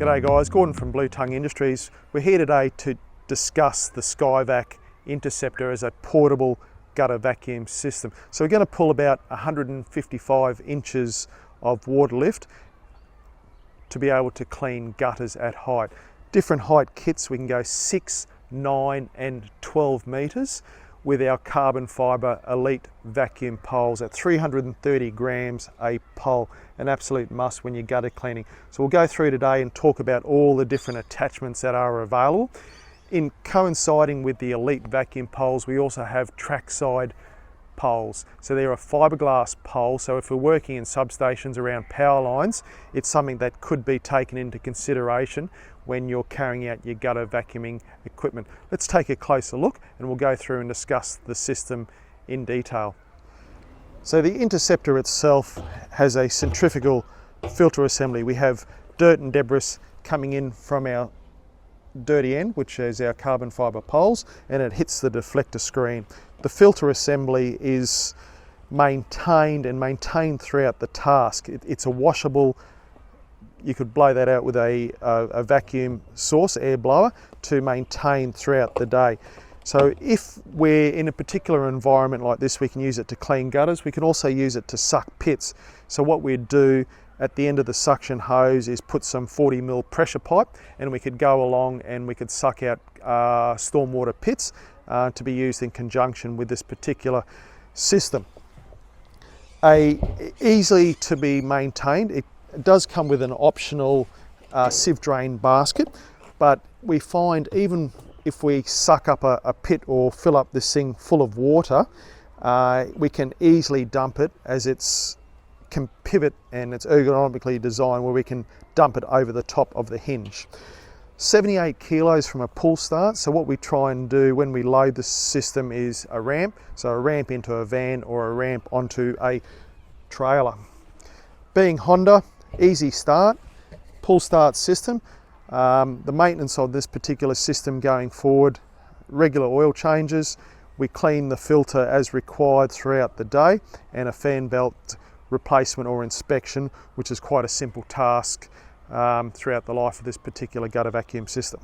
G'day guys, Gordon from Blue Tongue Industries. We're here today to discuss the Skyvac Interceptor as a portable gutter vacuum system. So we're going to pull about 155 inches of water lift to be able to clean gutters at height. Different height kits, we can go 6, 9 and 12 metres with our carbon fibre elite vacuum poles at 330 grams a pole, an absolute must when you're gutter cleaning. So we'll go through today and talk about all the different attachments that are available. In coinciding with the elite vacuum poles, we also have trackside poles. So they're a fiberglass pole, so if we're working in substations around power lines, it's something that could be taken into consideration when you're carrying out your gutter vacuuming equipment. Let's take a closer look and we'll go through and discuss the system in detail. So the Interceptor itself has a centrifugal filter assembly. We have dirt and debris coming in from our dirty end, which is our carbon fibre poles, and it hits the deflector screen. The filter assembly is maintained throughout the task. It's a washable. You could blow that out with a vacuum source, air blower, to maintain throughout the day. So if we're in a particular environment like this, we can use it to clean gutters. We can also use it to suck pits. So what we'd do at the end of the suction hose is put some 40mm pressure pipe, and we could go along and we could suck out stormwater pits to be used in conjunction with this particular system. Easily to be maintained. It does come with an optional sieve drain basket, but we find even if we suck up a pit or fill up this thing full of water, we can easily dump it, as it's can pivot and it's ergonomically designed where we can dump it over the top of the hinge. 78 kilos from a pull start. So what we try and do when we load the system is a ramp, so a ramp into a van or a ramp onto a trailer. Being Honda, easy start, pull start system. The maintenance of this particular system going forward, regular oil changes, we clean the filter as required throughout the day, and a fan belt replacement or inspection, which is quite a simple task throughout the life of this particular gutter vacuum system.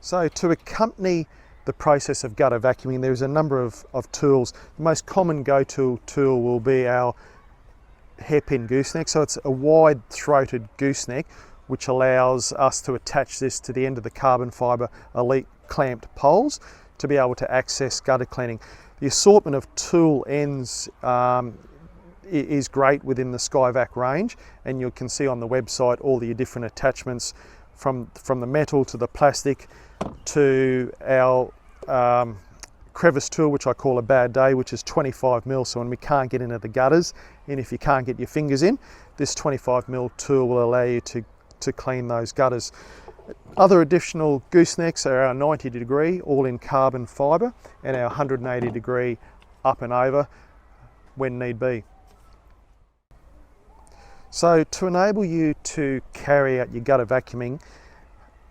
So to accompany the process of gutter vacuuming, there's a number of tools. The most common go-to tool will be our hairpin gooseneck. So it's a wide-throated gooseneck which allows us to attach this to the end of the carbon fibre elite clamped poles to be able to access gutter cleaning. The assortment of tool ends is great within the Skyvac range, and you can see on the website all the different attachments from the metal to the plastic to our crevice tool, which I call a bad day, which is 25mm. So when we can't get into the gutters, and if you can't get your fingers in, this 25mm tool will allow you to clean those gutters. Other additional goosenecks are our 90 degree, all in carbon fibre, and our 180 degree up and over when need be. So to enable you to carry out your gutter vacuuming,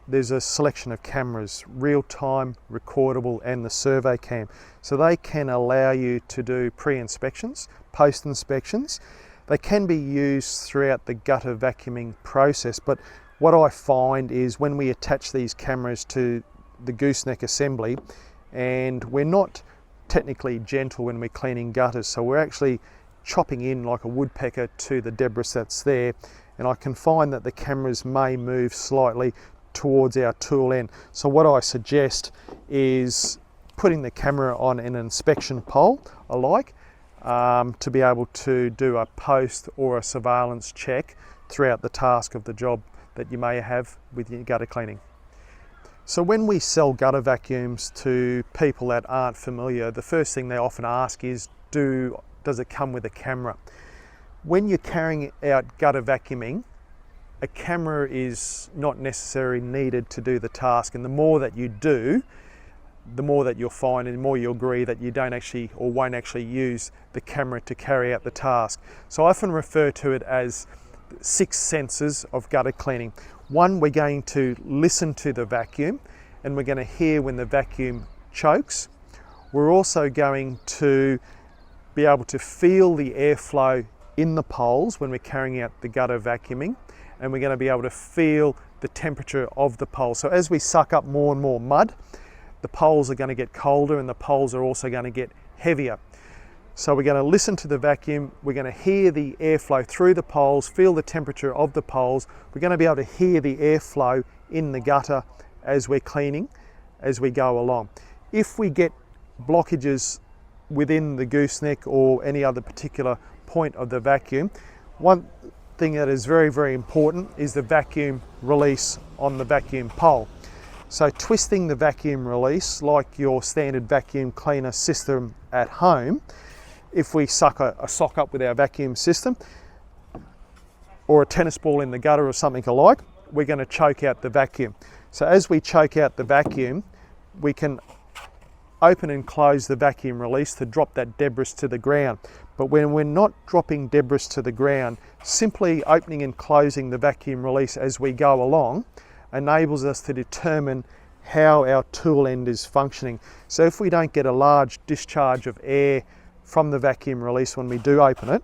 there's a selection of cameras, real-time, recordable, and the survey cam. So they can allow you to do pre-inspections, post-inspections. They can be used throughout the gutter vacuuming process, but what I find is when we attach these cameras to the gooseneck assembly, and we're not technically gentle when we're cleaning gutters, so we're actually chopping in like a woodpecker to the debris that's there, and I can find that the cameras may move slightly towards our tool end. So what I suggest is putting the camera on an inspection pole alike to be able to do a post or a surveillance check throughout the task of the job that you may have with your gutter cleaning. So when we sell gutter vacuums to people that aren't familiar, the first thing they often ask is, does it come with a camera? When you're carrying out gutter vacuuming, a camera is not necessarily needed to do the task, and the more that you do, the more that you'll find and the more you'll agree that you don't actually or won't actually use the camera to carry out the task. So I often refer to it as 6 senses of gutter cleaning. One, we're going to listen to the vacuum, and we're going to hear when the vacuum chokes. We're also going to be able to feel the airflow in the poles when we're carrying out the gutter vacuuming, and we're going to be able to feel the temperature of the poles. So as we suck up more and more mud, the poles are going to get colder and the poles are also going to get heavier. So we're going to listen to the vacuum, we're going to hear the airflow through the poles, feel the temperature of the poles. We're going to be able to hear the airflow in the gutter as we're cleaning, as we go along. If we get blockages within the gooseneck or any other particular point of the vacuum, one thing that is very, very important is the vacuum release on the vacuum pole. So twisting the vacuum release like your standard vacuum cleaner system at home, if we suck a sock up with our vacuum system or a tennis ball in the gutter or something alike, we're going to choke out the vacuum. So as we choke out the vacuum, we can open and close the vacuum release to drop that debris to the ground. But when we're not dropping debris to the ground, simply opening and closing the vacuum release as we go along enables us to determine how our tool end is functioning. So if we don't get a large discharge of air from the vacuum release when we do open it,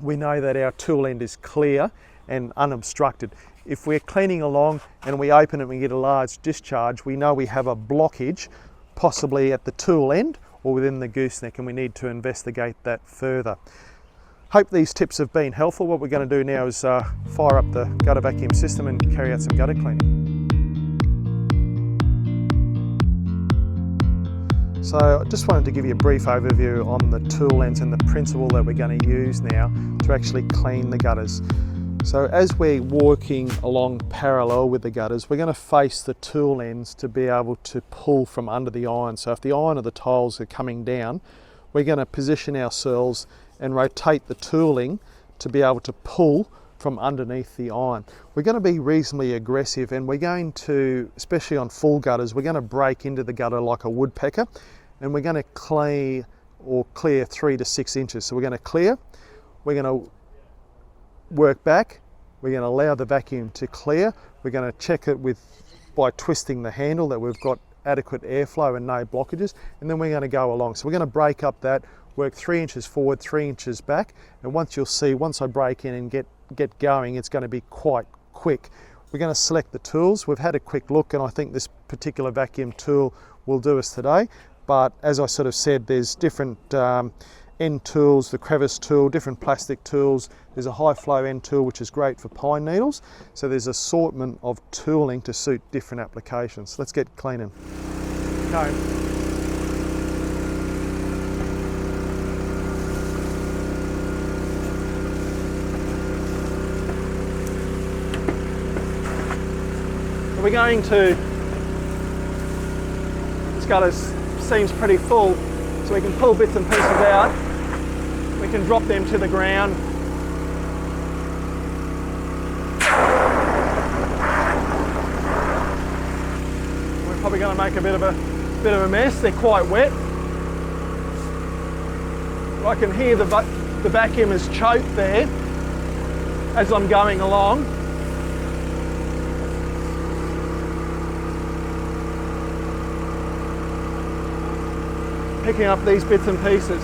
we know that our tool end is clear and unobstructed. If we're cleaning along and we open it and we get a large discharge, we know we have a blockage, possibly at the tool end or within the gooseneck, and we need to investigate that further. Hope these tips have been helpful. What we're going to do now is fire up the gutter vacuum system and carry out some gutter cleaning. So I just wanted to give you a brief overview on the tool ends and the principle that we're going to use now to actually clean the gutters. So as we're walking along parallel with the gutters, we're going to face the tool ends to be able to pull from under the iron. So if the iron or the tiles are coming down, we're going to position ourselves and rotate the tooling to be able to pull from underneath the iron. We're going to be reasonably aggressive, and we're going to, especially on full gutters, we're going to break into the gutter like a woodpecker, and we're going to clear 3 to 6 inches. So we're going to clear, we're going to work back, we're going to allow the vacuum to clear, we're going to check it by twisting the handle that we've got adequate airflow and no blockages, and then we're going to go along. So we're going to break up that, work 3 inches forward, 3 inches back, and once I break in and get going, it's going to be quite quick. We're going to select the tools. We've had a quick look, and I think this particular vacuum tool will do us today, but as I sort of said, there's different end tools, the crevice tool, different plastic tools. There's a high flow end tool which is great for pine needles. So there's an assortment of tooling to suit different applications. Let's get cleaning. Okay. We're going to, this gutter seems pretty full, so we can pull bits and pieces out. We can drop them to the ground. We're probably going to make a bit of a mess. They're quite wet. I can hear the vacuum is choked there as I'm going along. Picking up these bits and pieces.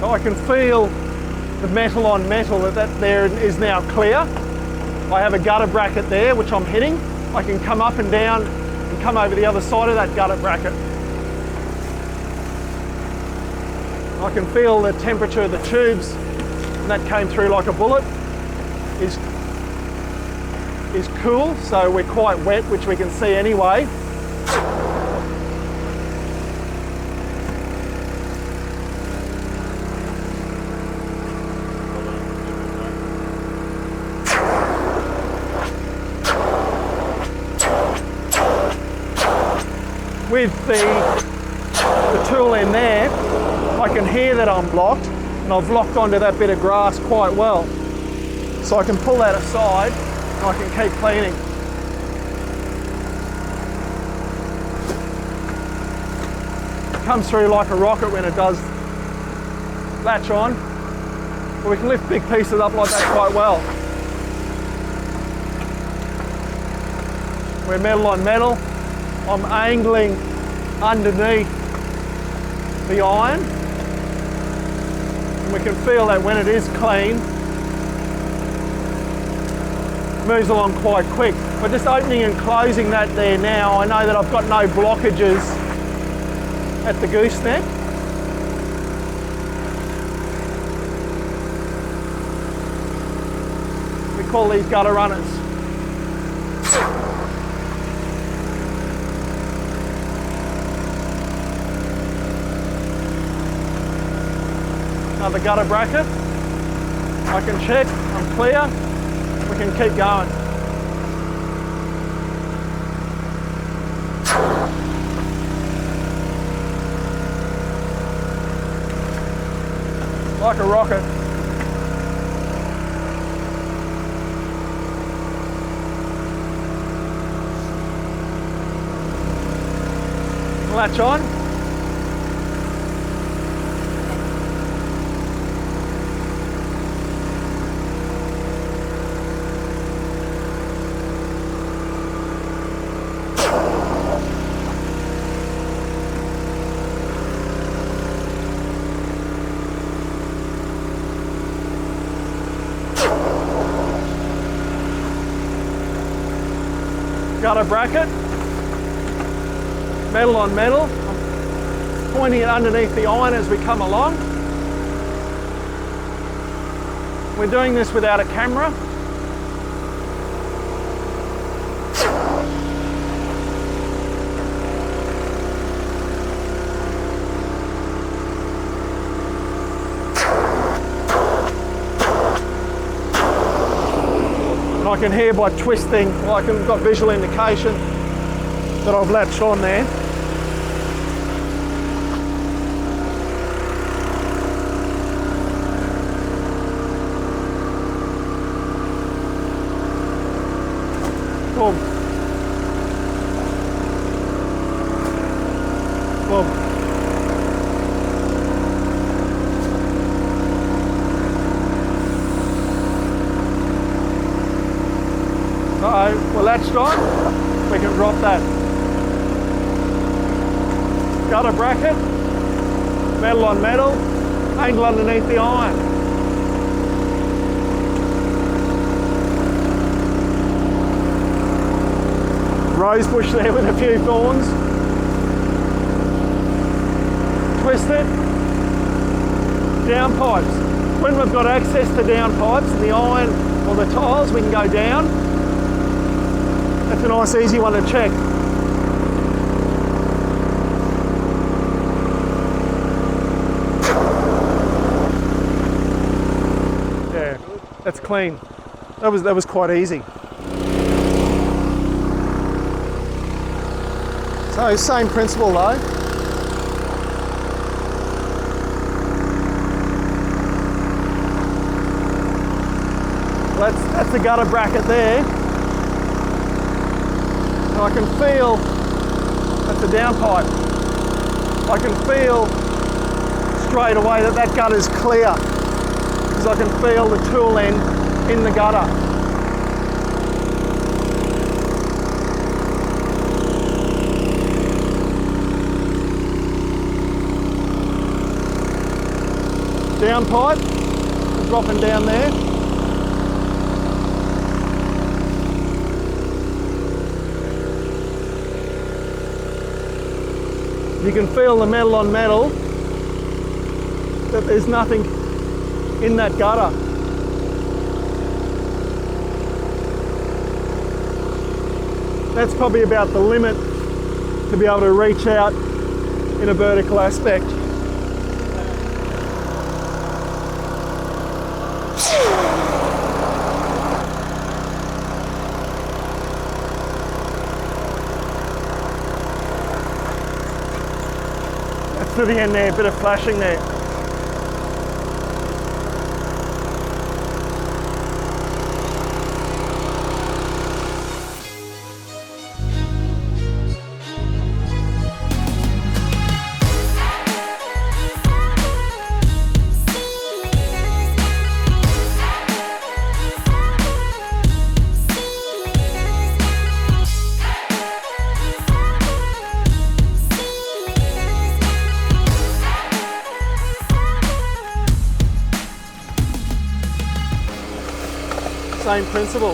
So I can feel the metal on metal that there is now clear. I have a gutter bracket there which I'm hitting. I can come up and down and come over the other side of that gutter bracket. I can feel the temperature of the tubes, and that came through like a bullet, is cool, so we're quite wet, which we can see anyway. With the tool in there, I can hear that I'm blocked, and I've locked onto that bit of grass quite well. So I can pull that aside and I can keep cleaning. It comes through like a rocket when it does latch on, but we can lift big pieces up like that quite well. We're metal on metal. I'm angling underneath the iron. And we can feel that when it is clean, it moves along quite quick. We're just opening and closing that there now. I know that I've got no blockages at the gooseneck. We call these gutter runners. Another gutter bracket. I can check, I'm clear. We can keep going. Like a rocket. Latch on. Gutter bracket, metal on metal. I'm pointing it underneath the iron as we come along. We're doing this without a camera. I can hear by twisting, well, I've got visual indication that I've latched on there. Boom. Boom. So we're latched on, we can drop that. Gutter bracket, metal on metal, angle underneath the iron. Rose bush there with a few thorns. Twist it, down pipes. When we've got access to down pipes and the iron or the tiles, we can go down. That's a nice easy one to check. Yeah, that's clean. That was quite easy. So same principle though. Well, that's the gutter bracket there. And I can feel, that's a downpipe. I can feel straight away that that gutter's clear because I can feel the tool end in the gutter. Downpipe, dropping down there. You can feel the metal on metal, that there's nothing in that gutter. That's probably about the limit to be able to reach out in a vertical aspect. To the end there, a bit of flashing there. same principle.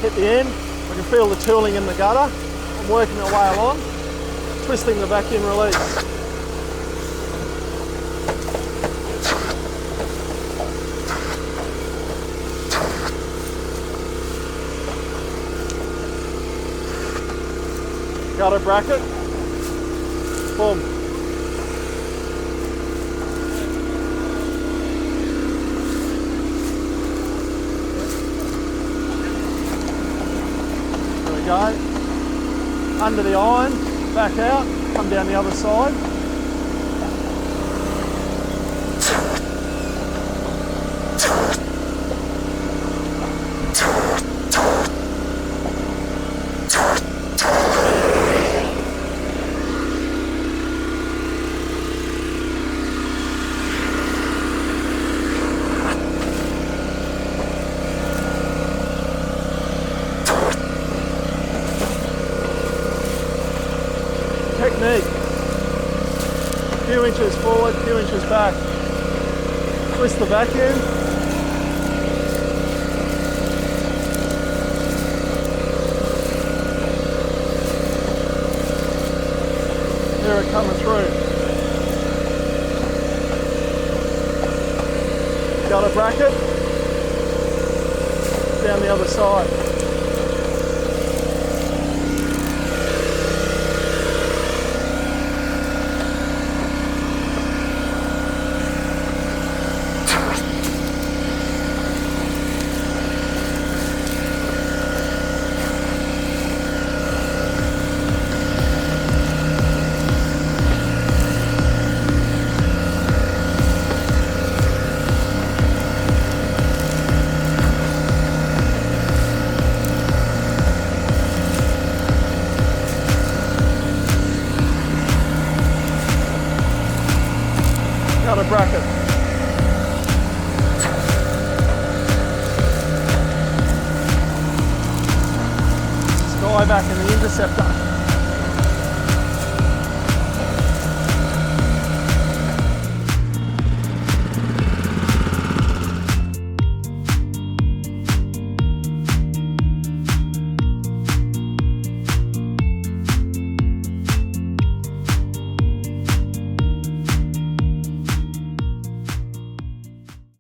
Hit the end, I can feel the tooling in the gutter. I'm working my way along, twisting the vacuum release. Gutter bracket, boom. There we go. Under the iron, back out, come down the other side. Technique. Few inches forward, few inches back. Twist the vacuum. Hear it coming through. Gutter bracket. Down the other side. Gutter bracket. Skyvac in the Interceptor.